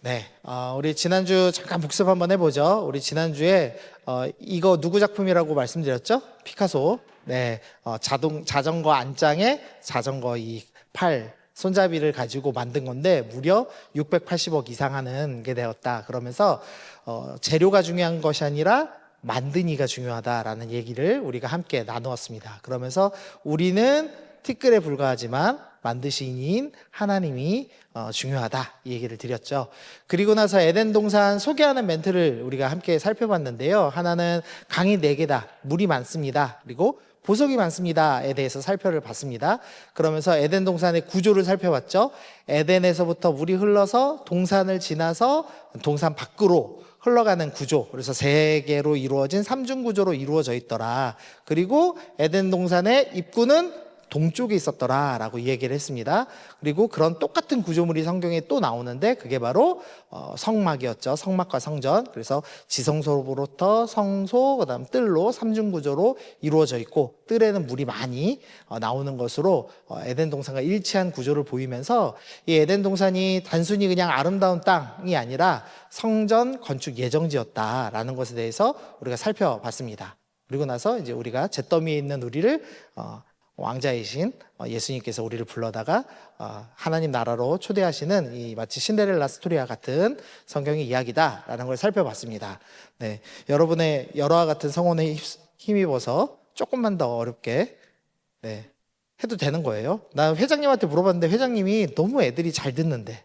네, 우리 지난주 잠깐 복습 한번 해보죠. 우리 지난주에 이거 누구 작품이라고 말씀드렸죠? 피카소. 네, 자전거 안장에 자전거 이 팔 손잡이를 가지고 만든 건데 무려 680억 이상 하는 게 되었다. 그러면서 재료가 중요한 것이 아니라 만드니가 중요하다라는 얘기를 우리가 함께 나누었습니다. 그러면서 우리는 티끌에 불과하지만 만드시인 하나님이 중요하다 이 얘기를 드렸죠. 그리고 나서 에덴 동산 소개하는 멘트를 우리가 함께 살펴봤는데요. 하나는 강이 4개다, 물이 많습니다, 그리고 보석이 많습니다에 대해서 살펴를 봤습니다. 그러면서 에덴 동산의 구조를 살펴봤죠. 에덴에서부터 물이 흘러서 동산을 지나서 동산 밖으로 흘러가는 구조, 그래서 3개로 이루어진 삼중구조로 이루어져 있더라. 그리고 에덴 동산의 입구는 동쪽에 있었더라 라고 얘기를 했습니다. 그리고 그런 똑같은 구조물이 성경에 또 나오는데 그게 바로 성막이었죠. 성막과 성전. 그래서 지성소로부터 성소, 그 다음 뜰로 삼중구조로 이루어져 있고, 뜰에는 물이 많이 나오는 것으로 에덴 동산과 일치한 구조를 보이면서 이 에덴 동산이 단순히 그냥 아름다운 땅이 아니라 성전 건축 예정지였다라는 것에 대해서 우리가 살펴봤습니다. 그리고 나서 이제 우리가 잿더미에 있는 우리를 왕자이신 예수님께서 우리를 불러다가 하나님 나라로 초대하시는 이 마치 신데렐라 스토리와 같은 성경의 이야기다라는 걸 살펴봤습니다. 네, 여러분의 여러와 같은 성원에 힘입어서 조금만 더 어렵게 해도 되는 거예요. 나 회장님한테 물어봤는데 회장님이 너무 애들이 잘 듣는데.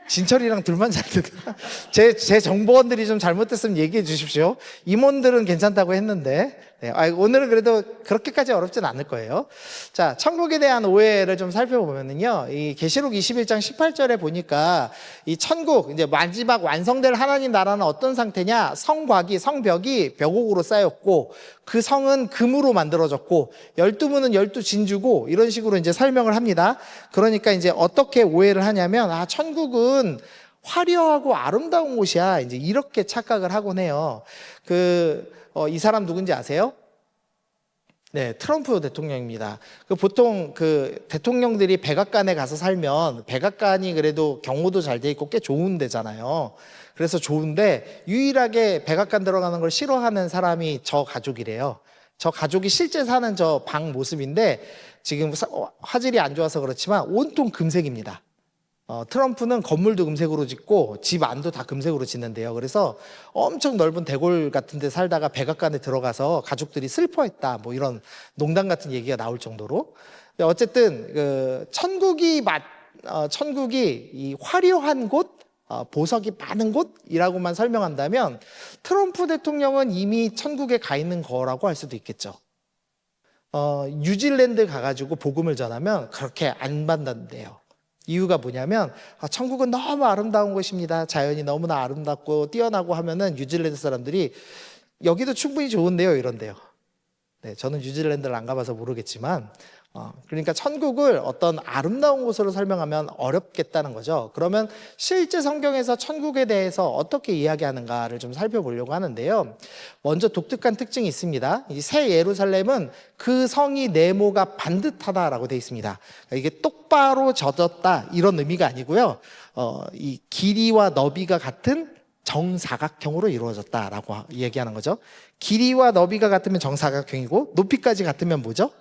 진철이랑 둘만 잘 듣나? 제 정보원들이 좀 잘못됐으면 얘기해 주십시오. 임원들은 괜찮다고 했는데 오늘은 그래도 그렇게까지 어렵진 않을 거예요. 자, 천국에 대한 오해를 좀 살펴보면은요, 이 계시록 21장 18절에 보니까 이 천국, 이제 마지막 완성될 하나님 나라는 어떤 상태냐? 성벽이 벽옥으로 쌓였고, 그 성은 금으로 만들어졌고, 12문은 12진주고, 이런 식으로 이제 설명을 합니다. 그러니까 이제 어떻게 오해를 하냐면, 천국은 화려하고 아름다운 곳이야, 이제 이렇게 착각을 하곤 해요. 이 사람 누군지 아세요? 네, 트럼프 대통령입니다. 보통 대통령들이 백악관에 가서 살면 백악관이 그래도 경호도 잘 돼 있고 꽤 좋은 데잖아요. 그래서 좋은데 유일하게 백악관 들어가는 걸 싫어하는 사람이 저 가족이래요. 저 가족이 실제 사는 저 방 모습인데 지금 화질이 안 좋아서 그렇지만 온통 금색입니다. 트럼프는 건물도 금색으로 짓고 집 안도 다 금색으로 짓는데요. 그래서 엄청 넓은 대골 같은 데 살다가 백악관에 들어가서 가족들이 슬퍼했다, 뭐 이런 농담 같은 얘기가 나올 정도로. 어쨌든 천국이 이 화려한 곳, 보석이 많은 곳이라고만 설명한다면 트럼프 대통령은 이미 천국에 가 있는 거라고 할 수도 있겠죠. 뉴질랜드 가가지고 복음을 전하면 그렇게 안 받는데요. 이유가 뭐냐면 천국은 너무 아름다운 곳입니다, 자연이 너무나 아름답고 뛰어나고 하면은 뉴질랜드 사람들이 여기도 충분히 좋은데요 이런데요. 네, 저는 뉴질랜드를 안 가봐서 모르겠지만 그러니까 천국을 어떤 아름다운 곳으로 설명하면 어렵겠다는 거죠. 그러면 실제 성경에서 천국에 대해서 어떻게 이야기하는가를 좀 살펴보려고 하는데요. 먼저 독특한 특징이 있습니다. 이 새 예루살렘은 그 성이 네모가 반듯하다라고 되어 있습니다. 이게 똑바로 젖었다 이런 의미가 아니고요. 이 길이와 너비가 같은 정사각형으로 이루어졌다라고 얘기하는 거죠. 길이와 너비가 같으면 정사각형이고 높이까지 같으면 뭐죠?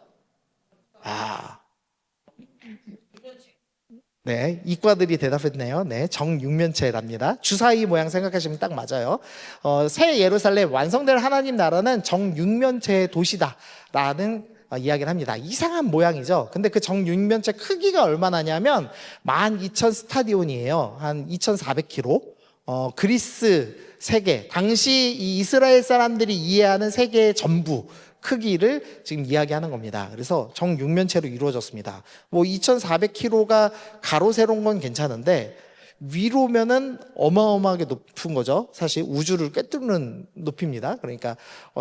네, 이과들이 대답했네요. 네, 정육면체랍니다. 주사위 모양 생각하시면 딱 맞아요. 새 예루살렘, 완성될 하나님 나라는 정육면체의 도시다라는 이야기를 합니다. 이상한 모양이죠. 근데 그 정육면체 크기가 얼마나냐면 12,000 스타디온이에요. 한 2,400km. 그리스 세계, 당시 이 이스라엘 사람들이 이해하는 세계의 전부 크기를 지금 이야기하는 겁니다. 그래서 정육면체로 이루어졌습니다. 뭐 2,400km가 가로 세로인 건 괜찮은데 위로면은 어마어마하게 높은 거죠. 사실 우주를 꿰뚫는 높이입니다. 그러니까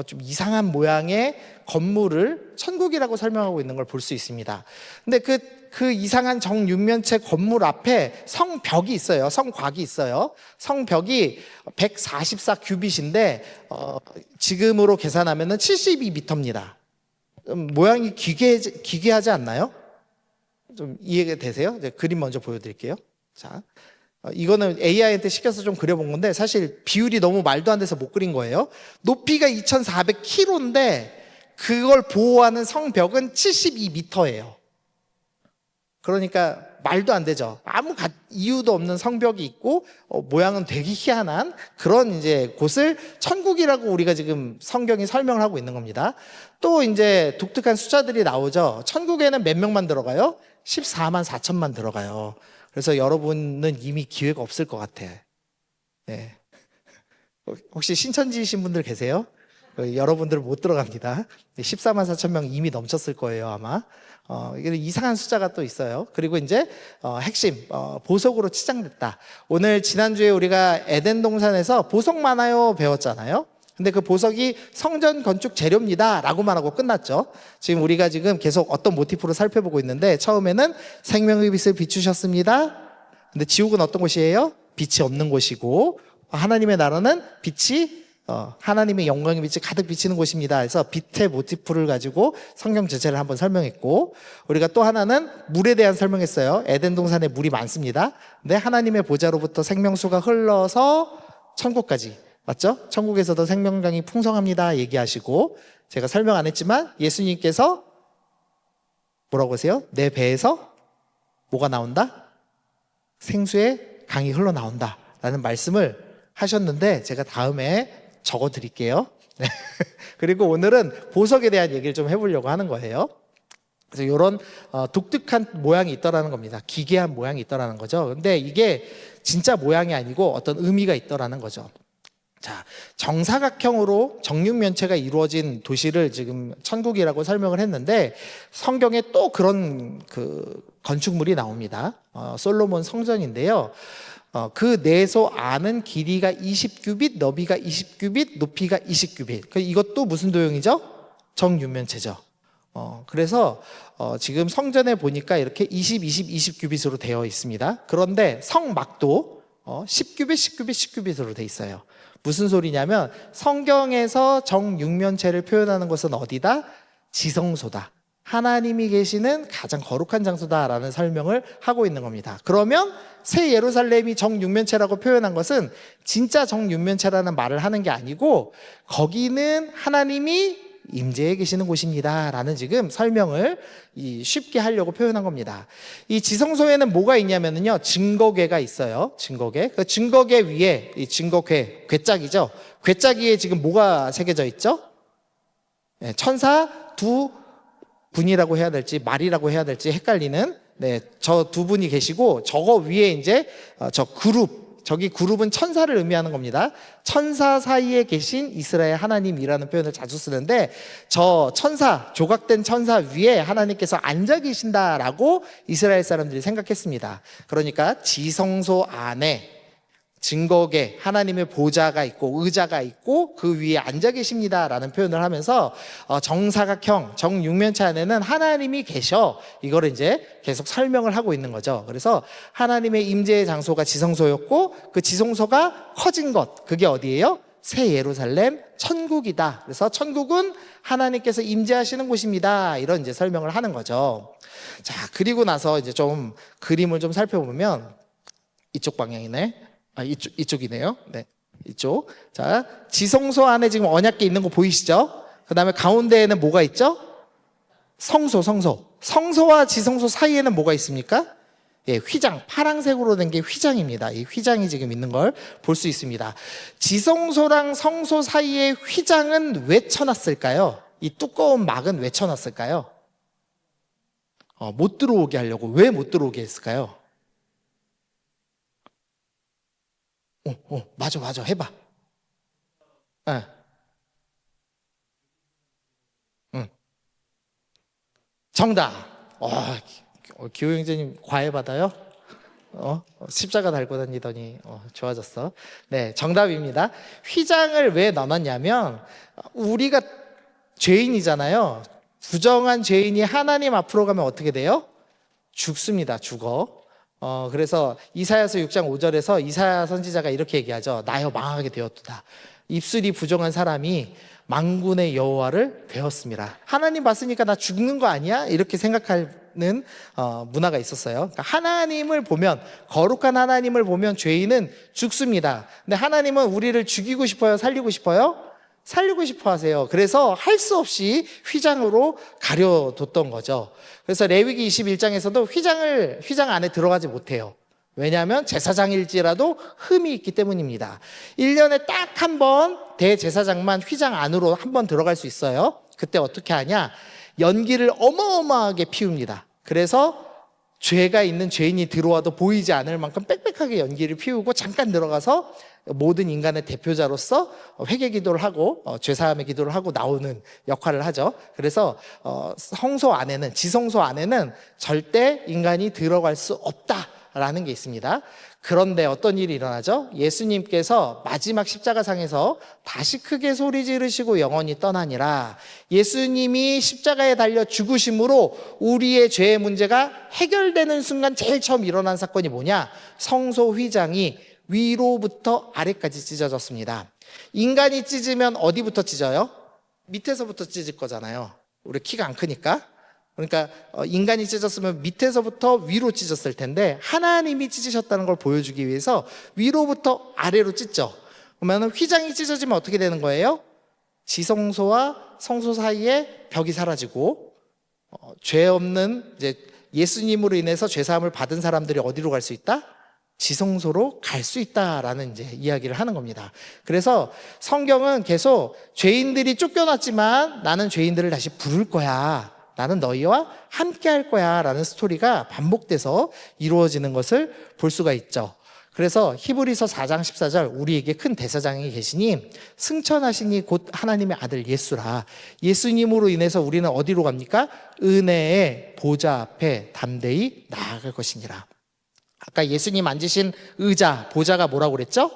좀 이상한 모양의 건물을 천국이라고 설명하고 있는 걸 볼 수 있습니다. 근데 그 이상한 정육면체 건물 앞에 성벽이 있어요. 성곽이 있어요. 성벽이 144 규빗인데 지금으로 계산하면은 72m입니다. 모양이 기괴하지 않나요? 좀 이해가 되세요? 그림 먼저 보여드릴게요. 자, 이거는 AI한테 시켜서 좀 그려본 건데 사실 비율이 너무 말도 안 돼서 못 그린 거예요. 높이가 2,400km인데 그걸 보호하는 성벽은 72m예요. 그러니까 말도 안 되죠. 아무 이유도 없는 성벽이 있고 모양은 되게 희한한 그런 이제 곳을 천국이라고 우리가 지금 성경이 설명을 하고 있는 겁니다. 또 이제 독특한 숫자들이 나오죠. 천국에는 몇 명만 들어가요? 14만 4천만 들어가요. 그래서 여러분은 이미 기회가 없을 것 같아. 네. 혹시 신천지이신 분들 계세요? 여러분들은 못 들어갑니다. 14만 4천 명 이미 넘쳤을 거예요, 아마. 이게 이상한 숫자가 또 있어요. 그리고 이제 핵심 보석으로 치장됐다. 오늘 지난주에 우리가 에덴 동산에서 보석 많아요 배웠잖아요. 근데 그 보석이 성전 건축 재료입니다 라고만 하고 끝났죠. 지금 우리가 지금 계속 어떤 모티프로 살펴보고 있는데 처음에는 생명의 빛을 비추셨습니다. 근데 지옥은 어떤 곳이에요? 빛이 없는 곳이고 하나님의 나라는 빛이 하나님의 영광의 빛이 가득 비치는 곳입니다. 그래서 빛의 모티프를 가지고 성경 전체를 한번 설명했고 우리가 또 하나는 물에 대한 설명했어요. 에덴 동산에 물이 많습니다. 근데 하나님의 보좌로부터 생명수가 흘러서 천국까지 맞죠? 천국에서도 생명강이 풍성합니다 얘기하시고 제가 설명 안 했지만 예수님께서 뭐라고 하세요? 내 배에서 뭐가 나온다? 생수의 강이 흘러나온다 라는 말씀을 하셨는데 제가 다음에 적어 드릴게요. 그리고 오늘은 보석에 대한 얘기를 좀 해보려고 하는 거예요. 그래서 이런 독특한 모양이 있더라는 겁니다. 기괴한 모양이 있더라는 거죠. 근데 이게 진짜 모양이 아니고 어떤 의미가 있더라는 거죠. 자, 정사각형으로 정육면체가 이루어진 도시를 지금 천국이라고 설명을 했는데 성경에 또 그런 그 건축물이 나옵니다. 솔로몬 성전인데요. 그 내소 안은 길이가 20규빗, 너비가 20규빗, 높이가 20규빗. 이것도 무슨 도형이죠? 정육면체죠. 그래서 지금 성전에 보니까 이렇게 20, 20, 20규빗으로 되어 있습니다. 그런데 성막도 10규빗, 10규빗, 10규빗으로 되어 있어요. 무슨 소리냐면 성경에서 정육면체를 표현하는 것은 어디다? 지성소다. 하나님이 계시는 가장 거룩한 장소다라는 설명을 하고 있는 겁니다. 그러면 새 예루살렘이 정육면체라고 표현한 것은 진짜 정육면체라는 말을 하는 게 아니고 거기는 하나님이 임재해 계시는 곳입니다 라는 지금 설명을 쉽게 하려고 표현한 겁니다. 이 지성소에는 뭐가 있냐면요 증거궤가 있어요. 증거궤. 그 증거궤 위에 이 증거궤, 궤짝이죠. 궤짝 위에 지금 뭐가 새겨져 있죠? 네, 천사 두 분이라고 해야 될지 말이라고 해야 될지 헷갈리는 저 두 분이 계시고 저거 위에 이제 저 그룹, 저기 그룹은 천사를 의미하는 겁니다. 천사 사이에 계신 이스라엘 하나님이라는 표현을 자주 쓰는데 저 천사, 조각된 천사 위에 하나님께서 앉아 계신다라고 이스라엘 사람들이 생각했습니다. 그러니까 지성소 안에 증거궤, 하나님의 보좌가 있고 의자가 있고 그 위에 앉아 계십니다라는 표현을 하면서 정사각형, 정육면체 안에는 하나님이 계셔. 이거를 이제 계속 설명을 하고 있는 거죠. 그래서 하나님의 임재의 장소가 지성소였고 그 지성소가 커진 것, 그게 어디예요? 새 예루살렘 천국이다. 그래서 천국은 하나님께서 임재하시는 곳입니다. 이런 이제 설명을 하는 거죠. 자, 그리고 나서 이제 좀 그림을 좀 살펴보면 이쪽 방향이네. 이쪽이네요. 네, 이쪽. 자, 지성소 안에 지금 언약궤 있는 거 보이시죠? 그 다음에 가운데에는 뭐가 있죠? 성소. 성소와 지성소 사이에는 뭐가 있습니까? 예, 휘장. 파란색으로 된 게 휘장입니다. 이 휘장이 지금 있는 걸 볼 수 있습니다. 지성소랑 성소 사이에 휘장은 왜 쳐놨을까요? 이 두꺼운 막은 왜 쳐놨을까요? 못 들어오게 하려고. 왜 못 들어오게 했을까요? 맞아. 해봐. 네. 응. 정답. 기호 형제님 과외 받아요? 십자가 달고 다니더니 좋아졌어. 네, 정답입니다. 휘장을 왜 넣어놨냐면 우리가 죄인이잖아요. 부정한 죄인이 하나님 앞으로 가면 어떻게 돼요? 죽습니다. 죽어. 그래서 이사야서 6장 5절에서 이사야 선지자가 이렇게 얘기하죠. 나여 망하게 되었도다. 입술이 부정한 사람이 만군의 여호와를 배웠습니다. 하나님 봤으니까 나 죽는 거 아니야? 이렇게 생각할 문화가 있었어요. 그러니까 하나님을 보면, 거룩한 하나님을 보면 죄인은 죽습니다. 근데 하나님은 우리를 죽이고 싶어요? 살리고 싶어요? 살리고 싶어 하세요. 그래서 할 수 없이 휘장으로 가려뒀던 거죠. 그래서 레위기 21장에서도 휘장 안에 들어가지 못해요. 왜냐하면 제사장일지라도 흠이 있기 때문입니다. 1년에 딱 한 번 대제사장만 휘장 안으로 한 번 들어갈 수 있어요. 그때 어떻게 하냐? 연기를 어마어마하게 피웁니다. 그래서 죄가 있는 죄인이 들어와도 보이지 않을 만큼 빽빽하게 연기를 피우고 잠깐 들어가서 모든 인간의 대표자로서 회개 기도를 하고 죄사함의 기도를 하고 나오는 역할을 하죠. 그래서 성소 안에는, 지성소 안에는 절대 인간이 들어갈 수 없다라는 게 있습니다. 그런데 어떤 일이 일어나죠? 예수님께서 마지막 십자가상에서 다시 크게 소리 지르시고 영원히 떠나니라. 예수님이 십자가에 달려 죽으심으로 우리의 죄의 문제가 해결되는 순간 제일 처음 일어난 사건이 뭐냐? 성소 휘장이 위로부터 아래까지 찢어졌습니다. 인간이 찢으면 어디부터 찢어요? 밑에서부터 찢을 거잖아요. 우리 키가 안 크니까. 그러니까 인간이 찢었으면 밑에서부터 위로 찢었을 텐데 하나님이 찢으셨다는 걸 보여주기 위해서 위로부터 아래로 찢죠. 그러면 휘장이 찢어지면 어떻게 되는 거예요? 지성소와 성소 사이에 벽이 사라지고 죄 없는 이제 예수님으로 인해서 죄 사함을 받은 사람들이 어디로 갈 수 있다? 지성소로 갈 수 있다라는 이제 이야기를 하는 겁니다. 그래서 성경은 계속 죄인들이 쫓겨났지만 나는 죄인들을 다시 부를 거야. 나는 너희와 함께 할 거야. 라는 스토리가 반복돼서 이루어지는 것을 볼 수가 있죠. 그래서 히브리서 4장 14절 우리에게 큰 대사장이 계시니 승천하시니 곧 하나님의 아들 예수라. 예수님으로 인해서 우리는 어디로 갑니까? 은혜의 보좌 앞에 담대히 나아갈 것이니라. 아까 예수님 앉으신 의자, 보좌가 뭐라고 그랬죠?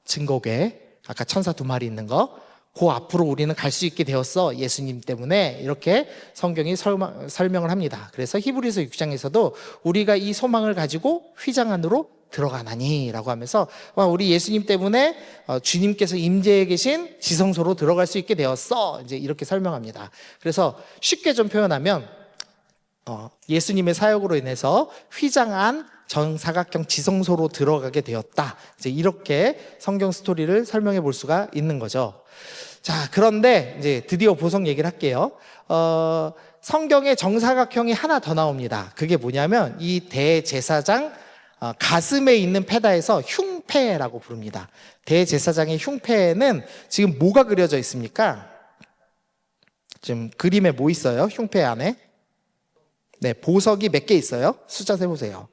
증거궤. 아까 천사 두 마리 있는 거. 그 앞으로 우리는 갈 수 있게 되었어. 예수님 때문에. 이렇게 성경이 설명을 합니다. 그래서 히브리서 6장에서도 우리가 이 소망을 가지고 휘장 안으로 들어가나니 라고 하면서 우리 예수님 때문에 주님께서 임재해 계신 지성소로 들어갈 수 있게 되었어. 이제 이렇게 설명합니다. 그래서 쉽게 좀 표현하면 예수님의 사역으로 인해서 휘장 안 정사각형 지성소로 들어가게 되었다. 이제 이렇게 성경 스토리를 설명해 볼 수가 있는 거죠. 자, 그런데 이제 드디어 보석 얘기를 할게요. 성경에 정사각형이 하나 더 나옵니다. 그게 뭐냐면 이 대제사장 가슴에 있는 페다에서 흉패라고 부릅니다. 대제사장의 흉패에는 지금 뭐가 그려져 있습니까? 지금 그림에 뭐 있어요? 흉패 안에? 네, 보석이 몇 개 있어요? 숫자 세보세요.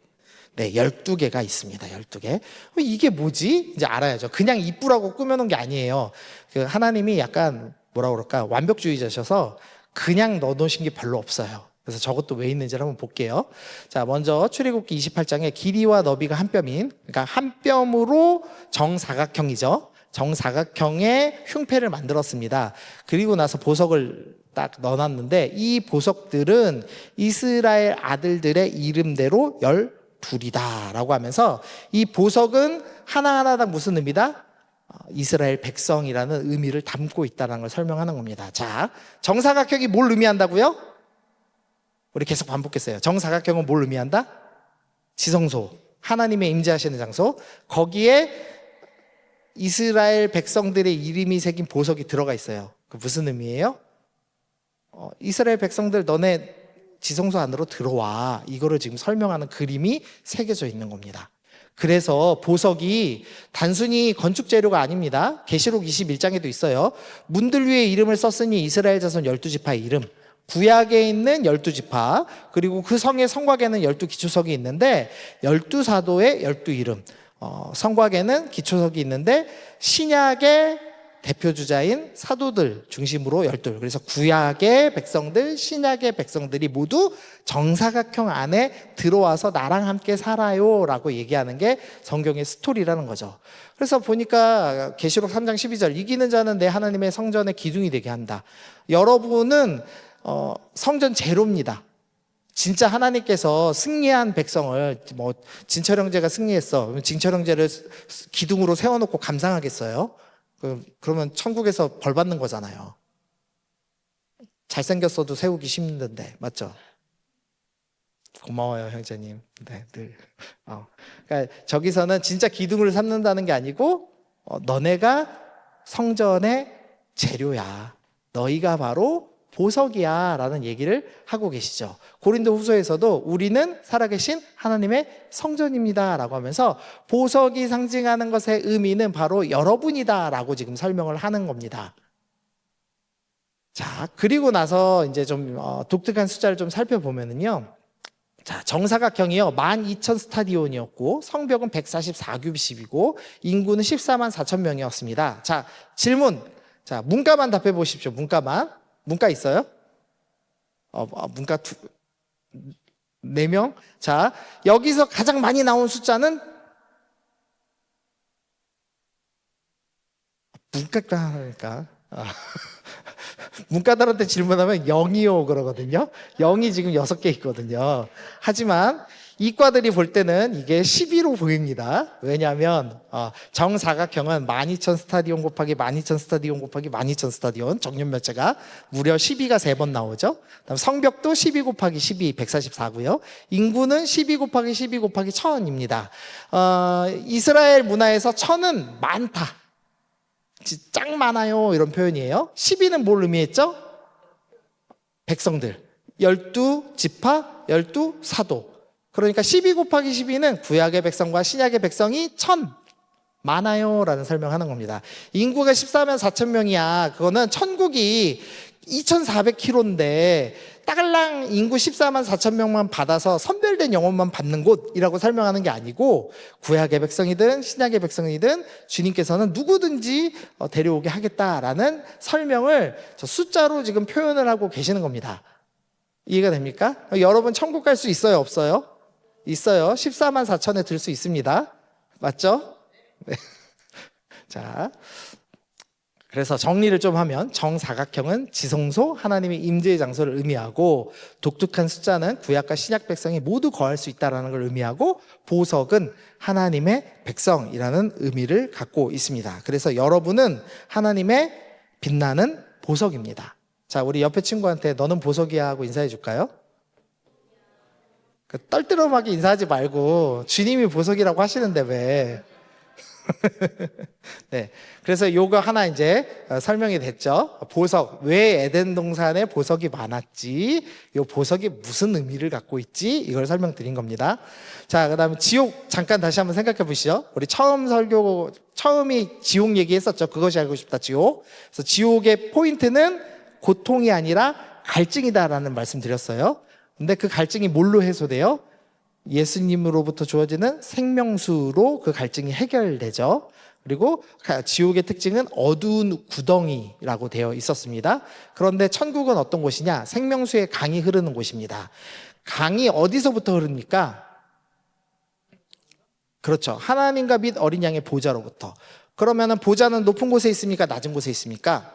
네, 12개가 있습니다. 12개. 이게 뭐지? 이제 알아야죠. 그냥 이쁘라고 꾸며놓은 게 아니에요. 그 하나님이 약간 뭐라 그럴까? 완벽주의자셔서 그냥 넣어놓으신 게 별로 없어요. 그래서 저것도 왜 있는지를 한번 볼게요. 자, 먼저 출애굽기 28장에 길이와 너비가 한 뼘인, 그러니까 한 뼘으로 정사각형이죠. 정사각형의 흉패를 만들었습니다. 그리고 나서 보석을 딱 넣어놨는데 이 보석들은 이스라엘 아들들의 이름대로 12이다 라고 하면서 이 보석은 하나하나당 무슨 의미다? 이스라엘 백성이라는 의미를 담고 있다는 걸 설명하는 겁니다. 자, 정사각형이 뭘 의미한다고요? 우리 계속 반복했어요. 정사각형은 뭘 의미한다? 지성소, 하나님의 임재하시는 장소. 거기에 이스라엘 백성들의 이름이 새긴 보석이 들어가 있어요. 그 무슨 의미예요? 이스라엘 백성들 너네 지성소 안으로 들어와. 이거를 지금 설명하는 그림이 새겨져 있는 겁니다. 그래서 보석이 단순히 건축 재료가 아닙니다. 계시록 21장에도 있어요. 문들 위에 이름을 썼으니 이스라엘 자손 12지파의 이름. 구약에 있는 12지파, 그리고 그 성의 성곽에는 12기초석이 있는데 12사도의 12이름. 성곽에는 기초석이 있는데 신약의 대표주자인 사도들 중심으로 12. 그래서 구약의 백성들, 신약의 백성들이 모두 정사각형 안에 들어와서 나랑 함께 살아요 라고 얘기하는 게 성경의 스토리라는 거죠. 그래서 보니까 계시록 3장 12절 이기는 자는 내 하나님의 성전의 기둥이 되게 한다. 여러분은 성전 제로입니다. 진짜 하나님께서 승리한 백성을 진철 형제가 승리했어. 그러면 진철 형제를 기둥으로 세워놓고 감상하겠어요? 그러면 천국에서 벌 받는 거잖아요. 잘생겼어도 세우기 힘든데, 맞죠? 고마워요, 형제님. 네, 늘. 그러니까 저기서는 진짜 기둥을 삼는다는 게 아니고 너네가 성전의 재료야. 너희가 바로 보석이야 라는 얘기를 하고 계시죠. 고린도 후서에서도 우리는 살아계신 하나님의 성전입니다 라고 하면서 보석이 상징하는 것의 의미는 바로 여러분이다 라고 지금 설명을 하는 겁니다. 자, 그리고 나서 이제 좀 독특한 숫자를 좀 살펴보면은요. 자, 정사각형이요. 12,000 스타디온이었고 성벽은 144규빗이고 인구는 14만 4천 명이었습니다. 자, 질문. 자, 문과만 답해 보십시오. 문과만. 문과 있어요? 문과 4명? 자, 여기서 가장 많이 나온 숫자는 문과가 하니까. 문과들한테 질문하면 0이요 그러거든요. 0이 지금 6개 있거든요. 하지만 이과들이 볼 때는 이게 12로 보입니다. 왜냐하면 정사각형은 12,000 스타디온 곱하기 12,000 스타디온 곱하기 12,000 스타디온 정년면체가 무려 12가 3번 나오죠. 그다음 성벽도 12 곱하기 12 144고요. 인구는 12 곱하기 12 곱하기 1000입니다. 이스라엘 문화에서 1000은 많다. 짱 많아요 이런 표현이에요. 12는 뭘 의미했죠? 백성들 12지파 12사도. 그러니까 12 곱하기 12는 구약의 백성과 신약의 백성이 1000 많아요 라는 설명하는 겁니다. 인구가 14만 4천 명이야. 그거는 천국이 2,400km인데 딸랑 인구 14만 4천 명만 받아서 선별된 영혼만 받는 곳이라고 설명하는 게 아니고 구약의 백성이든 신약의 백성이든 주님께서는 누구든지 데려오게 하겠다라는 설명을 저 숫자로 지금 표현을 하고 계시는 겁니다. 이해가 됩니까? 여러분 천국 갈 수 있어요? 없어요? 있어요. 14만 4천에 들 수 있습니다. 맞죠? 네. 자, 그래서 정리를 좀 하면 정사각형은 지성소 하나님의 임재의 장소를 의미하고 독특한 숫자는 구약과 신약 백성이 모두 거할 수 있다는 걸 의미하고 보석은 하나님의 백성이라는 의미를 갖고 있습니다. 그래서 여러분은 하나님의 빛나는 보석입니다. 자, 우리 옆에 친구한테 너는 보석이야 하고 인사해 줄까요? 떨떠름하게 인사하지 말고 주님이 보석이라고 하시는데 왜? 네, 그래서 요거 하나 이제 설명이 됐죠. 보석, 왜 에덴 동산에 보석이 많았지? 요 보석이 무슨 의미를 갖고 있지? 이걸 설명드린 겁니다. 자, 그다음에 지옥 잠깐 다시 한번 생각해 보시죠. 우리 처음이 지옥 얘기했었죠. 그것이 알고 싶다 지옥. 그래서 지옥의 포인트는 고통이 아니라 갈증이다라는 말씀 드렸어요. 근데 그 갈증이 뭘로 해소돼요? 예수님으로부터 주어지는 생명수로 그 갈증이 해결되죠. 그리고 지옥의 특징은 어두운 구덩이라고 되어 있었습니다. 그런데 천국은 어떤 곳이냐? 생명수의 강이 흐르는 곳입니다. 강이 어디서부터 흐릅니까? 그렇죠. 하나님과 및 어린 양의 보좌로부터. 그러면은 보좌는 높은 곳에 있습니까? 낮은 곳에 있습니까?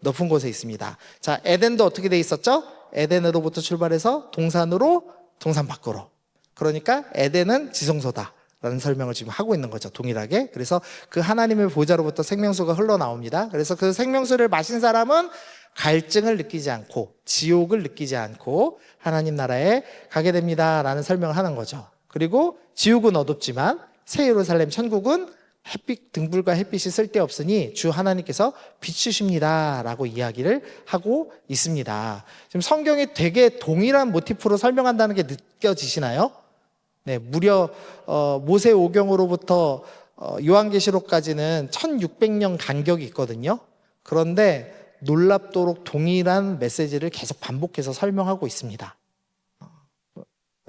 높은 곳에 있습니다. 자, 에덴도 어떻게 돼 있었죠? 에덴으로부터 출발해서 동산으로, 동산 밖으로. 그러니까 에덴은 지성소다라는 설명을 지금 하고 있는 거죠. 동일하게. 그래서 그 하나님의 보좌로부터 생명수가 흘러나옵니다. 그래서 그 생명수를 마신 사람은 갈증을 느끼지 않고 지옥을 느끼지 않고 하나님 나라에 가게 됩니다라는 설명을 하는 거죠. 그리고 지옥은 어둡지만 새 예루살렘 천국은 햇빛, 등불과 햇빛이 쓸데없으니 주 하나님께서 비추십니다라고 이야기를 하고 있습니다. 지금 성경이 되게 동일한 모티프로 설명한다는 게 느껴지시나요? 네, 무려 모세오경으로부터 요한계시록까지는 1600년 간격이 있거든요. 그런데 놀랍도록 동일한 메시지를 계속 반복해서 설명하고 있습니다.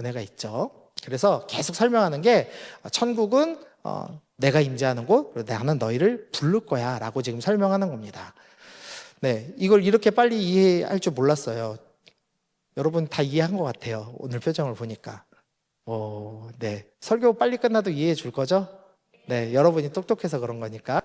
은혜가 있죠. 그래서 계속 설명하는 게 천국은 내가 임재하는 곳, 나는 너희를 부를 거야 라고 지금 설명하는 겁니다. 네, 이걸 이렇게 빨리 이해할 줄 몰랐어요. 여러분 다 이해한 것 같아요. 오늘 표정을 보니까. 네, 설교 빨리 끝나도 이해해 줄 거죠? 네, 여러분이 똑똑해서 그런 거니까.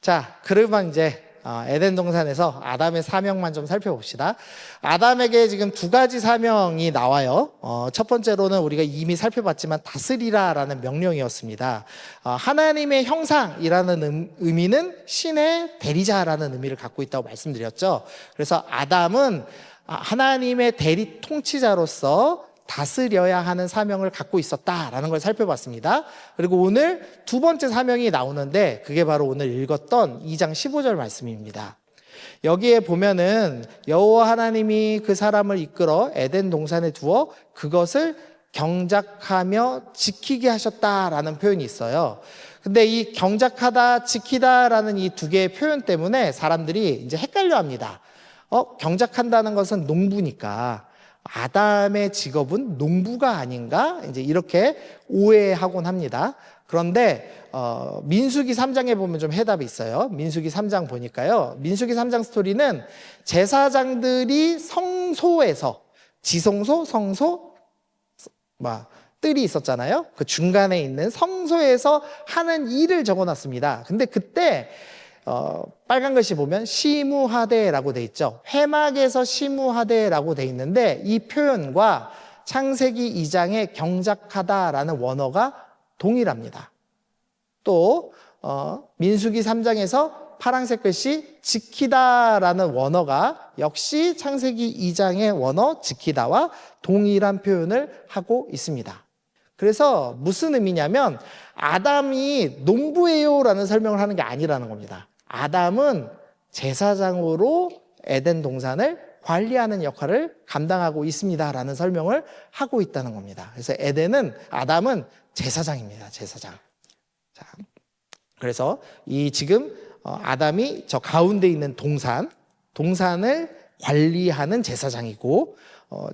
자, 그러면 이제 에덴 동산에서 아담의 사명만 좀 살펴봅시다. 아담에게 지금 두 가지 사명이 나와요. 첫 번째로는 우리가 이미 살펴봤지만 다스리라라는 명령이었습니다. 하나님의 형상이라는 의미는 신의 대리자라는 의미를 갖고 있다고 말씀드렸죠. 그래서 아담은 하나님의 대리 통치자로서 다스려야 하는 사명을 갖고 있었다라는 걸 살펴봤습니다. 그리고 오늘 두 번째 사명이 나오는데 그게 바로 오늘 읽었던 2장 15절 말씀입니다. 여기에 보면은 여호와 하나님이 그 사람을 이끌어 에덴 동산에 두어 그것을 경작하며 지키게 하셨다라는 표현이 있어요. 근데 이 경작하다, 지키다라는 이 두 개의 표현 때문에 사람들이 이제 헷갈려 합니다. 경작한다는 것은 농부니까 아담의 직업은 농부가 아닌가? 이제 이렇게 오해하곤 합니다. 그런데 민수기 3장에 보면 좀 해답이 있어요. 민수기 3장 보니까요. 민수기 3장 스토리는 제사장들이 성소에서 지성소, 성소, 뜰이 있었잖아요. 그 중간에 있는 성소에서 하는 일을 적어놨습니다. 근데 그때 빨간 글씨 보면 시무하되라고 돼 있죠. 회막에서 시무하되라고 돼 있는데 이 표현과 창세기 2장의 경작하다라는 원어가 동일합니다. 또 민수기 3장에서 파란색 글씨 지키다라는 원어가 역시 창세기 2장의 원어 지키다와 동일한 표현을 하고 있습니다. 그래서 무슨 의미냐면 아담이 농부예요라는 설명을 하는 게 아니라는 겁니다. 아담은 제사장으로 에덴 동산을 관리하는 역할을 감당하고 있습니다라는 설명을 하고 있다는 겁니다. 그래서 아담은 제사장입니다. 제사장. 자, 그래서 이 지금 아담이 저 가운데 있는 동산을 관리하는 제사장이고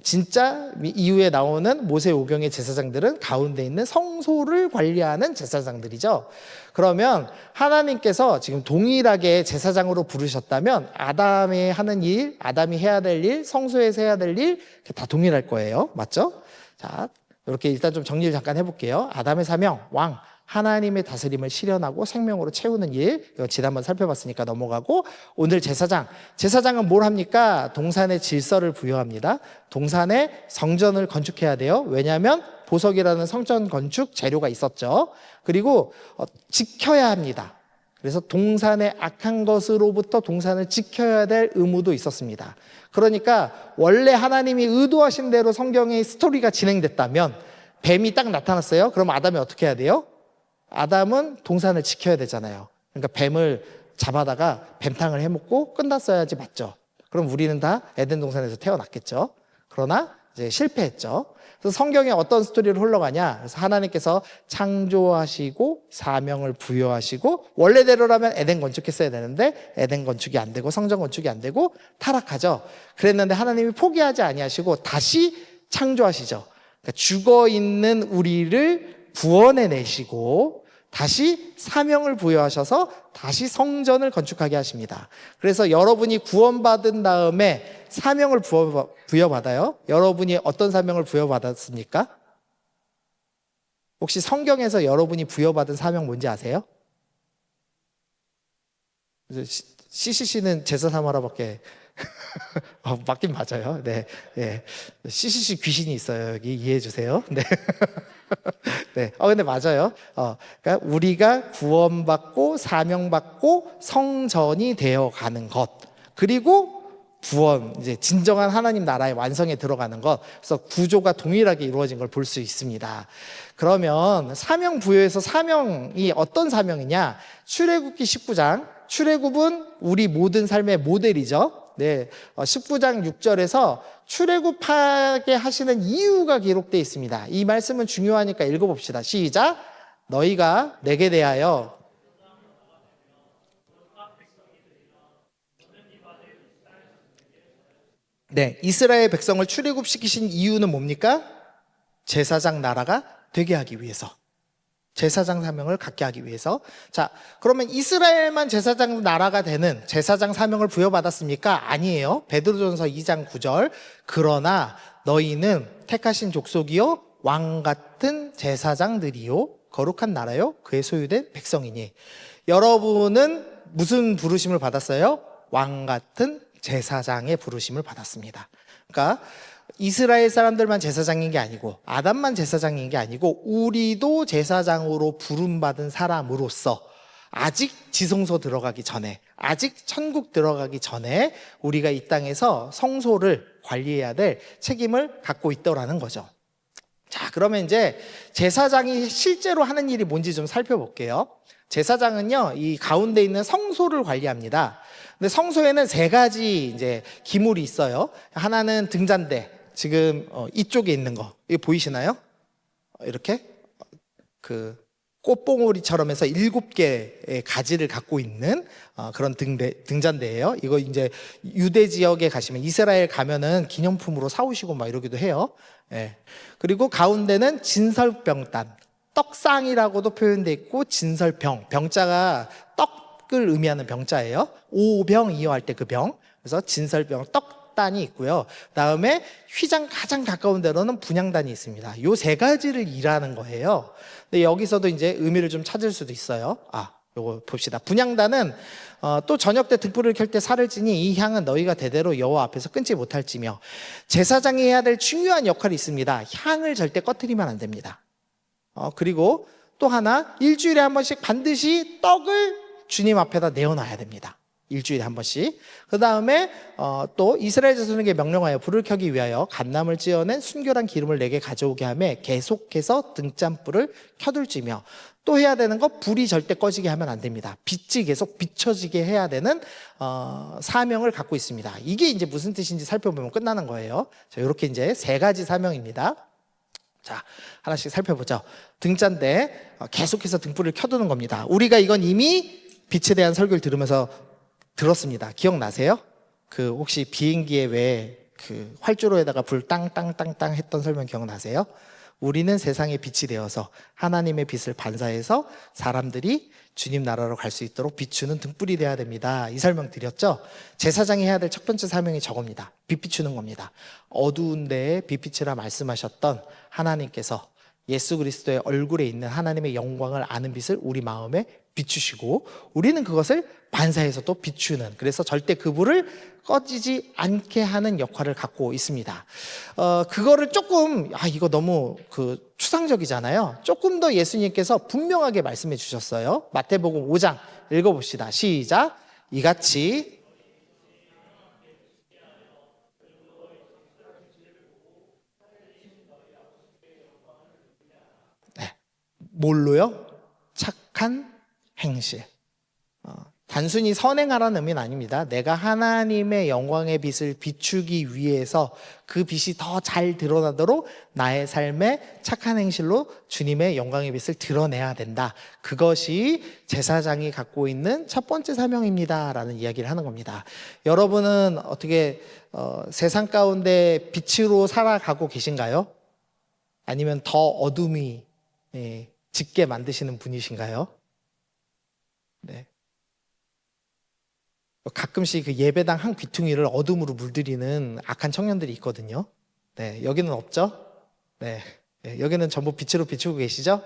진짜 이후에 나오는 모세오경의 제사장들은 가운데 있는 성소를 관리하는 제사장들이죠. 그러면 하나님께서 지금 동일하게 제사장으로 부르셨다면 아담이 하는 일, 아담이 해야 될 일, 성소에서 해야 될 일 다 동일할 거예요. 맞죠? 자, 이렇게 일단 좀 정리를 잠깐 해볼게요. 아담의 사명, 왕. 하나님의 다스림을 실현하고 생명으로 채우는 일, 이거 지난번 살펴봤으니까 넘어가고, 오늘 제사장은 뭘 합니까? 동산의 질서를 부여합니다. 동산에 성전을 건축해야 돼요. 왜냐하면 보석이라는 성전 건축 재료가 있었죠. 그리고 지켜야 합니다. 그래서 동산의 악한 것으로부터 동산을 지켜야 될 의무도 있었습니다. 그러니까 원래 하나님이 의도하신 대로 성경의 스토리가 진행됐다면 뱀이 딱 나타났어요. 그럼 아담이 어떻게 해야 돼요? 아담은 동산을 지켜야 되잖아요. 그러니까 뱀을 잡아다가 뱀탕을 해먹고 끝났어야지 맞죠. 그럼 우리는 다 에덴 동산에서 태어났겠죠. 그러나 이제 실패했죠. 그래서 성경에 어떤 스토리를 흘러가냐. 그래서 하나님께서 창조하시고 사명을 부여하시고 원래대로라면 에덴 건축했어야 되는데 에덴 건축이 안 되고 성전 건축이 안 되고 타락하죠. 그랬는데 하나님이 포기하지 아니하시고 다시 창조하시죠. 그러니까 죽어있는 우리를 구원해내시고 다시 사명을 부여하셔서 다시 성전을 건축하게 하십니다. 그래서 여러분이 구원받은 다음에 사명을 부여받아요. 여러분이 어떤 사명을 부여받았습니까? 혹시 성경에서 여러분이 부여받은 사명 뭔지 아세요? CCC는 제사 삼아라밖에 맞긴 맞아요. 네, 네. CCC 귀신이 있어요. 여기 이해해 주세요. 네. 네. 근데 맞아요. 그러니까 우리가 구원받고 사명받고 성전이 되어 가는 것. 그리고 구원, 이제 진정한 하나님 나라의 완성에 들어가는 것. 그래서 구조가 동일하게 이루어진 걸 볼 수 있습니다. 그러면 사명 부여에서 사명이 어떤 사명이냐? 출애굽기 19장. 출애굽은 우리 모든 삶의 모델이죠. 네, 19장 6절에서 출애굽하게 하시는 이유가 기록되어 있습니다. 이 말씀은 중요하니까 읽어봅시다. 시작. 너희가 내게 대하여 네, 이스라엘 백성을 출애굽시키신 이유는 뭡니까? 제사장 나라가 되게 하기 위해서. 제사장 사명을 갖게 하기 위해서. 자, 그러면 이스라엘만 제사장 나라가 되는 제사장 사명을 부여받았습니까? 아니에요. 베드로전서 2장 9절. 그러나 너희는 택하신 족속이요 왕 같은 제사장들이요 거룩한 나라요 그의 소유된 백성이니. 여러분은 무슨 부르심을 받았어요? 왕 같은 제사장의 부르심을 받았습니다. 그러니까 이스라엘 사람들만 제사장인 게 아니고 아담만 제사장인 게 아니고 우리도 제사장으로 부름받은 사람으로서 아직 지성소 들어가기 전에, 아직 천국 들어가기 전에 우리가 이 땅에서 성소를 관리해야 될 책임을 갖고 있더라는 거죠. 자, 그러면 이제 제사장이 실제로 하는 일이 뭔지 좀 살펴볼게요. 제사장은요, 이 가운데 있는 성소를 관리합니다. 근데 성소에는 세 가지 이제 기물이 있어요. 하나는 등잔대, 지금 이쪽에 있는 거, 이거 보이시나요? 이렇게 그 꽃봉오리처럼 해서 7개의 가지를 갖고 있는 그런 등잔대예요. 이거 이제 유대 지역에 가시면, 이스라엘 가면은 기념품으로 사오시고 막 이러기도 해요. 예. 그리고 가운데는 진설병단, 떡상이라고도 표현되어 있고, 진설병, 병자가 떡을 의미하는 병자예요. 오병이어 할 때 그 병. 그래서 진설병, 떡단이 있고요. 그다음에 휘장 가장 가까운 데로는 분향단이 있습니다. 요 세 가지를 일하는 거예요. 근데 여기서도 이제 의미를 좀 찾을 수도 있어요. 요거 봅시다. 분향단은 또 저녁 때 등불을 켤 때 살을 찌니 이 향은 너희가 대대로 여호와 앞에서 끊지 못할지며, 제사장이 해야 될 중요한 역할이 있습니다. 향을 절대 꺼트리면 안 됩니다. 그리고 또 하나, 일주일에 한 번씩 반드시 떡을 주님 앞에다 내어놔야 됩니다. 일주일에 한 번씩. 그 다음에 또 이스라엘 자손에게 명령하여 불을 켜기 위하여 갓나물 찌어낸 순결한 기름을 내게 가져오게 하며 계속해서 등잔불을 켜둘지며, 또 해야 되는 거, 불이 절대 꺼지게 하면 안 됩니다. 빛이 계속 비춰지게 해야 되는 사명을 갖고 있습니다. 이게 이제 무슨 뜻인지 살펴보면 끝나는 거예요. 자, 이렇게 이제 세 가지 사명입니다. 자, 하나씩 살펴보죠. 등잔대, 계속해서 등불을 켜두는 겁니다. 우리가 이건 이미 빛에 대한 설교를 들으면서 들었습니다. 기억나세요? 혹시 비행기에 왜 그 활주로에다가 불 땅땅땅땅 했던 설명 기억나세요? 우리는 세상의 빛이 되어서 하나님의 빛을 반사해서 사람들이 주님 나라로 갈 수 있도록 비추는 등불이 되어야 됩니다. 이 설명 드렸죠? 제사장이 해야 될 첫 번째 사명이 저겁니다. 빛 비추는 겁니다. 어두운 데에 빛 비추라 말씀하셨던 하나님께서 예수 그리스도의 얼굴에 있는 하나님의 영광을 아는 빛을 우리 마음에 비추시고, 우리는 그것을 반사해서 또 비추는, 그래서 절대 그 불을 꺼지지 않게 하는 역할을 갖고 있습니다. 그거를 조금 이거 너무 추상적이잖아요. 조금 더 예수님께서 분명하게 말씀해 주셨어요. 마태복음 5장 읽어봅시다. 시작. 이같이 뭘로요? 착한 행실. 단순히 선행하라는 의미는 아닙니다. 내가 하나님의 영광의 빛을 비추기 위해서 그 빛이 더 잘 드러나도록 나의 삶의 착한 행실로 주님의 영광의 빛을 드러내야 된다. 그것이 제사장이 갖고 있는 첫 번째 사명입니다 라는 이야기를 하는 겁니다. 여러분은 어떻게 세상 가운데 빛으로 살아가고 계신가요? 아니면 더 어둠이 짙게 만드시는 분이신가요? 네. 가끔씩 그 예배당 한 귀퉁이를 어둠으로 물들이는 악한 청년들이 있거든요. 네, 여기는 없죠? 네, 여기는 전부 빛으로 비추고 계시죠?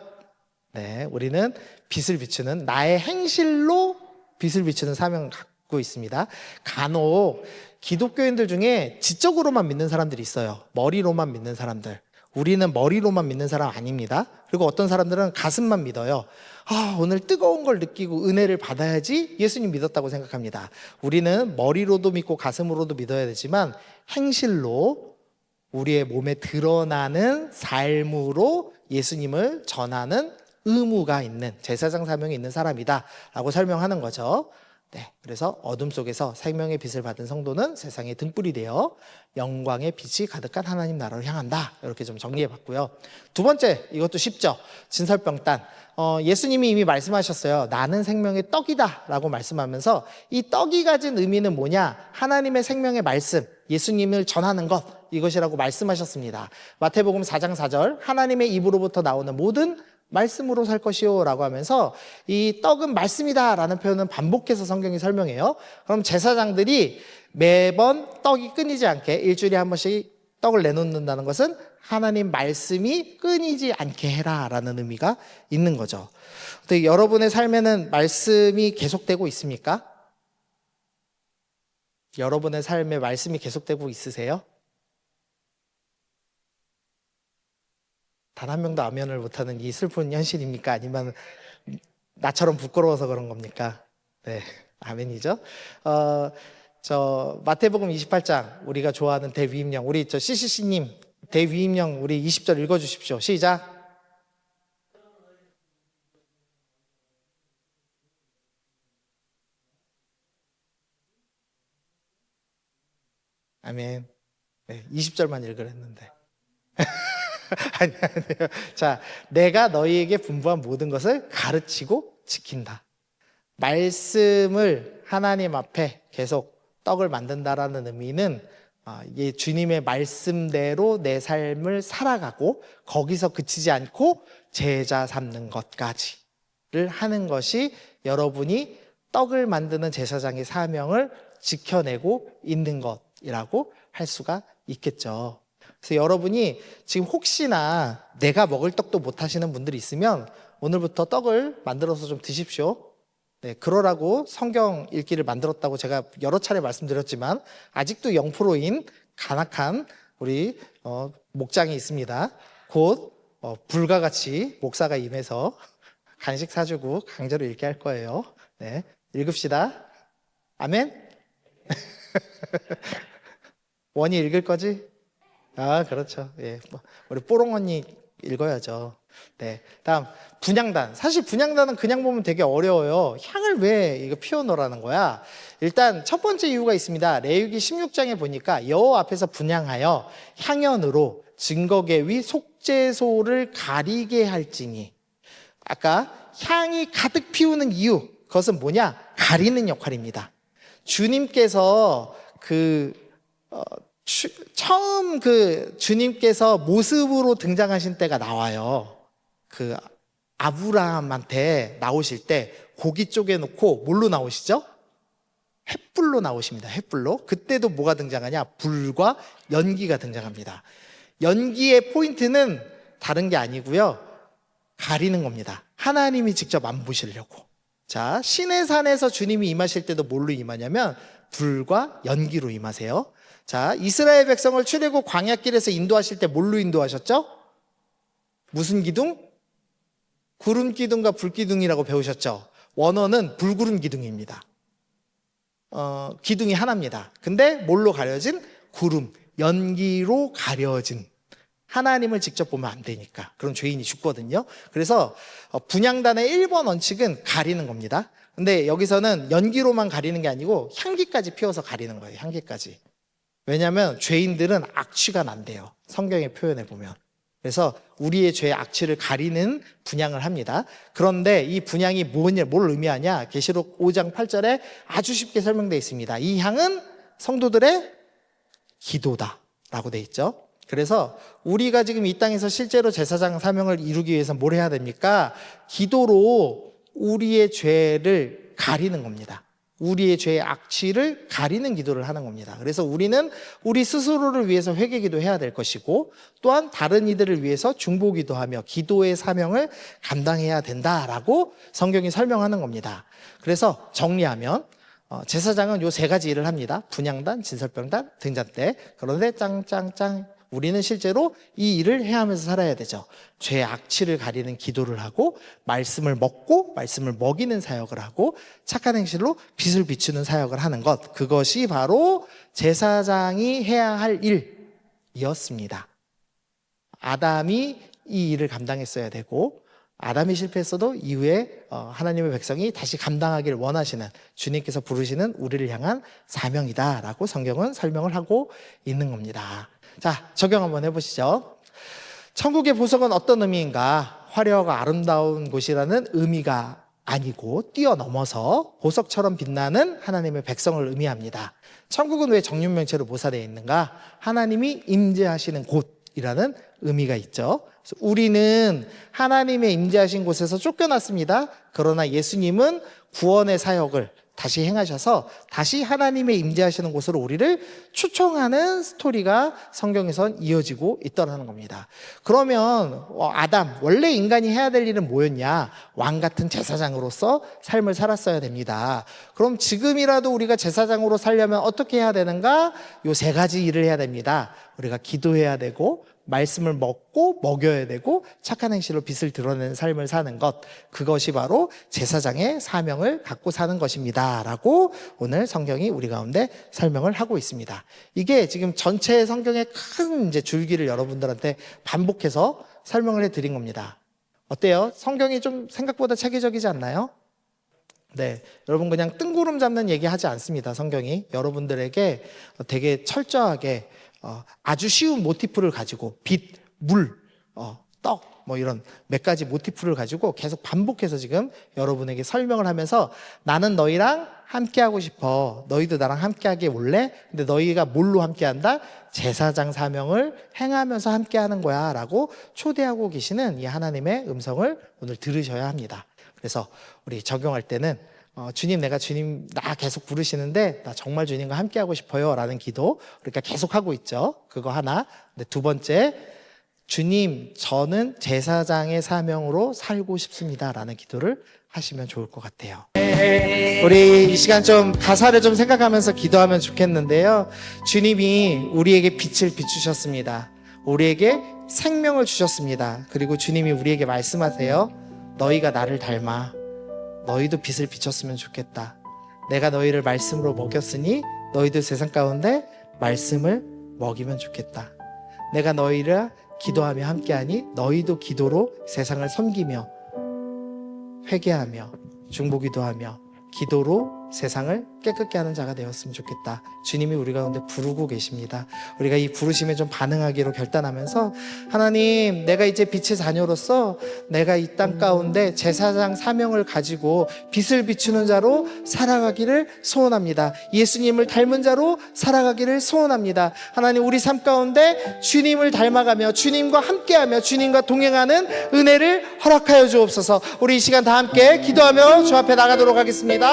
네, 우리는 빛을 비추는, 나의 행실로 빛을 비추는 사명을 갖고 있습니다. 간혹 기독교인들 중에 지적으로만 믿는 사람들이 있어요. 머리로만 믿는 사람들. 우리는 머리로만 믿는 사람 아닙니다. 그리고 어떤 사람들은 가슴만 믿어요. 오늘 뜨거운 걸 느끼고 은혜를 받아야지 예수님 믿었다고 생각합니다. 우리는 머리로도 믿고 가슴으로도 믿어야 되지만, 행실로 우리의 몸에 드러나는 삶으로 예수님을 전하는 의무가 있는, 제사장 사명이 있는 사람이다 라고 설명하는 거죠. 네, 그래서 어둠 속에서 생명의 빛을 받은 성도는 세상의 등불이 되어 영광의 빛이 가득한 하나님 나라로 향한다. 이렇게 좀 정리해 봤고요. 두 번째, 이것도 쉽죠. 진설병단. 예수님이 이미 말씀하셨어요. 나는 생명의 떡이다 라고 말씀하면서, 이 떡이 가진 의미는 뭐냐? 하나님의 생명의 말씀, 예수님을 전하는 것, 이것이라고 말씀하셨습니다. 마태복음 4장 4절, 하나님의 입으로부터 나오는 모든 말씀으로 살 것이요 라고 하면서, 이 떡은 말씀이다 라는 표현은 반복해서 성경이 설명해요. 그럼 제사장들이 매번 떡이 끊이지 않게 일주일에 한 번씩 떡을 내놓는다는 것은 하나님 말씀이 끊이지 않게 해라 라는 의미가 있는 거죠. 근데 여러분의 삶에는 말씀이 계속되고 있습니까? 여러분의 삶에 말씀이 계속되고 있으세요? 단 한 명도 아멘을 못하는 이 슬픈 현실입니까? 아니면 나처럼 부끄러워서 그런 겁니까? 네, 아멘이죠. 저 마태복음 28장, 우리가 좋아하는 대위임령, 우리 CCC님 대위임령 우리 20절 읽어주십시오. 시작. 아멘. 네, 20절만 읽으랬는데. 아니요. 자, 내가 너희에게 분부한 모든 것을 가르치고 지킨다. 말씀을 하나님 앞에 계속 떡을 만든다라는 의미는 이게 주님의 말씀대로 내 삶을 살아가고 거기서 그치지 않고 제자 삼는 것까지를 하는 것이 여러분이 떡을 만드는 제사장의 사명을 지켜내고 있는 것이라고 할 수가 있겠죠. 그래서 여러분이 지금 혹시나 내가 먹을 떡도 못 하시는 분들이 있으면 오늘부터 떡을 만들어서 좀 드십시오. 네, 그러라고 성경 읽기를 만들었다고 제가 여러 차례 말씀드렸지만 아직도 0%인 간악한 우리 목장이 있습니다. 곧 불과 같이 목사가 임해서 간식 사주고 강제로 읽게 할 거예요. 네, 읽읍시다. 아멘. 원이 읽을 거지? 아, 그렇죠. 예, 우리 뽀롱 언니 읽어야죠. 네, 다음 분향단. 사실 분향단은 그냥 보면 되게 어려워요. 향을 왜 이거 피워넣으라는 거야? 일단 첫 번째 이유가 있습니다. 레위기 16장에 보니까 여호와 앞에서 분향하여 향연으로 증거계 위 속죄소를 가리게 할지니. 아까 향이 가득 피우는 이유, 그것은 뭐냐? 가리는 역할입니다. 주님께서 처음 주님께서 모습으로 등장하신 때가 나와요. 아브라함한테 나오실 때 고기 쪼개놓고 뭘로 나오시죠? 횃불로 나오십니다. 횃불로. 그때도 뭐가 등장하냐? 불과 연기가 등장합니다. 연기의 포인트는 다른 게 아니고요. 가리는 겁니다. 하나님이 직접 안 보시려고. 자, 시내산에서 주님이 임하실 때도 뭘로 임하냐면 불과 연기로 임하세요. 자, 이스라엘 백성을 출애굽 광야길에서 인도하실 때 뭘로 인도하셨죠? 무슨 기둥? 구름 기둥과 불 기둥이라고 배우셨죠? 원어는 불구름 기둥입니다. 기둥이 하나입니다. 근데 뭘로 가려진? 구름, 연기로 가려진. 하나님을 직접 보면 안 되니까. 그럼 죄인이 죽거든요. 그래서 분향단의 1번 원칙은 가리는 겁니다. 근데 여기서는 연기로만 가리는 게 아니고 향기까지 피워서 가리는 거예요. 향기까지. 왜냐하면 죄인들은 악취가 난대요. 성경의 표현에 보면. 그래서 우리의 죄의 악취를 가리는 분향을 합니다. 그런데 이 분향이 뭘 의미하냐? 계시록 5장 8절에 아주 쉽게 설명되어 있습니다. 이 향은 성도들의 기도다라고 되어 있죠. 그래서 우리가 지금 이 땅에서 실제로 제사장 사명을 이루기 위해서 뭘 해야 됩니까? 기도로 우리의 죄를 가리는 겁니다. 우리의 죄의 악취를 가리는 기도를 하는 겁니다. 그래서 우리는 우리 스스로를 위해서 회개기도 해야 될 것이고 또한 다른 이들을 위해서 중보기도하며 기도의 사명을 감당해야 된다라고 성경이 설명하는 겁니다. 그래서 정리하면 제사장은 요 세 가지 일을 합니다. 분향단, 진설병단, 등잔대. 그런데 짱짱짱 우리는 실제로 이 일을 해야 하면서 살아야 되죠. 죄의 악취를 가리는 기도를 하고 말씀을 먹고 말씀을 먹이는 사역을 하고 착한 행실로 빛을 비추는 사역을 하는 것. 그것이 바로 제사장이 해야 할 일이었습니다. 아담이 이 일을 감당했어야 되고 아담이 실패했어도 이후에 하나님의 백성이 다시 감당하기를 원하시는 주님께서 부르시는 우리를 향한 사명이다라고 성경은 설명을 하고 있는 겁니다. 자, 적용 한번 해보시죠. 천국의 보석은 어떤 의미인가? 화려하고 아름다운 곳이라는 의미가 아니고 뛰어넘어서 보석처럼 빛나는 하나님의 백성을 의미합니다. 천국은 왜 정육면체로 묘사되어 있는가? 하나님이 임재하시는 곳이라는 의미가 있죠. 그래서 우리는 하나님의 임재하신 곳에서 쫓겨났습니다. 그러나 예수님은 구원의 사역을 다시 행하셔서 다시 하나님의 임재하시는 곳으로 우리를 초청하는 스토리가 성경에선 이어지고 있다는 겁니다. 그러면 아담, 원래 인간이 해야 될 일은 뭐였냐? 왕 같은 제사장으로서 삶을 살았어야 됩니다. 그럼 지금이라도 우리가 제사장으로 살려면 어떻게 해야 되는가? 요 세 가지 일을 해야 됩니다. 우리가 기도해야 되고 말씀을 먹고 먹여야 되고 착한 행실로 빛을 드러내는 삶을 사는 것, 그것이 바로 제사장의 사명을 갖고 사는 것입니다 라고 오늘 성경이 우리 가운데 설명을 하고 있습니다. 이게 지금 전체 성경의 큰 이제 줄기를 여러분들한테 반복해서 설명을 해드린 겁니다. 어때요? 성경이 좀 생각보다 체계적이지 않나요? 네, 여러분 그냥 뜬구름 잡는 얘기 하지 않습니다. 성경이 여러분들에게 되게 철저하게 아주 쉬운 모티프를 가지고 빛, 물, 떡 뭐 이런 몇 가지 모티프를 가지고 계속 반복해서 지금 여러분에게 설명을 하면서 나는 너희랑 함께하고 싶어. 너희도 나랑 함께하게 올래? 근데 너희가 뭘로 함께한다? 제사장 사명을 행하면서 함께하는 거야 라고 초대하고 계시는 이 하나님의 음성을 오늘 들으셔야 합니다. 그래서 우리 적용할 때는 주님, 내가 주님 나 계속 부르시는데 나 정말 주님과 함께하고 싶어요 라는 기도 그러니까 계속 하고 있죠. 그거 하나. 근데 두 번째, 주님, 저는 제사장의 사명으로 살고 싶습니다 라는 기도를 하시면 좋을 것 같아요. 우리 이 시간 좀 가사를 좀 생각하면서 기도하면 좋겠는데요. 주님이 우리에게 빛을 비추셨습니다. 우리에게 생명을 주셨습니다. 그리고 주님이 우리에게 말씀하세요. 너희가 나를 닮아. 너희도 빛을 비췄으면 좋겠다. 내가 너희를 말씀으로 먹였으니 너희도 세상 가운데 말씀을 먹이면 좋겠다. 내가 너희를 기도하며 함께하니 너희도 기도로 세상을 섬기며 회개하며 중보기도하며 기도로 세상을 깨끗게 하는 자가 되었으면 좋겠다. 주님이 우리 가운데 부르고 계십니다. 우리가 이 부르심에 좀 반응하기로 결단하면서 하나님, 내가 이제 빛의 자녀로서 내가 이 땅 가운데 제사장 사명을 가지고 빛을 비추는 자로 살아가기를 소원합니다. 예수님을 닮은 자로 살아가기를 소원합니다. 하나님, 우리 삶 가운데 주님을 닮아가며 주님과 함께하며 주님과 동행하는 은혜를 허락하여 주옵소서. 우리 이 시간 다 함께 기도하며 주 앞에 나가도록 하겠습니다.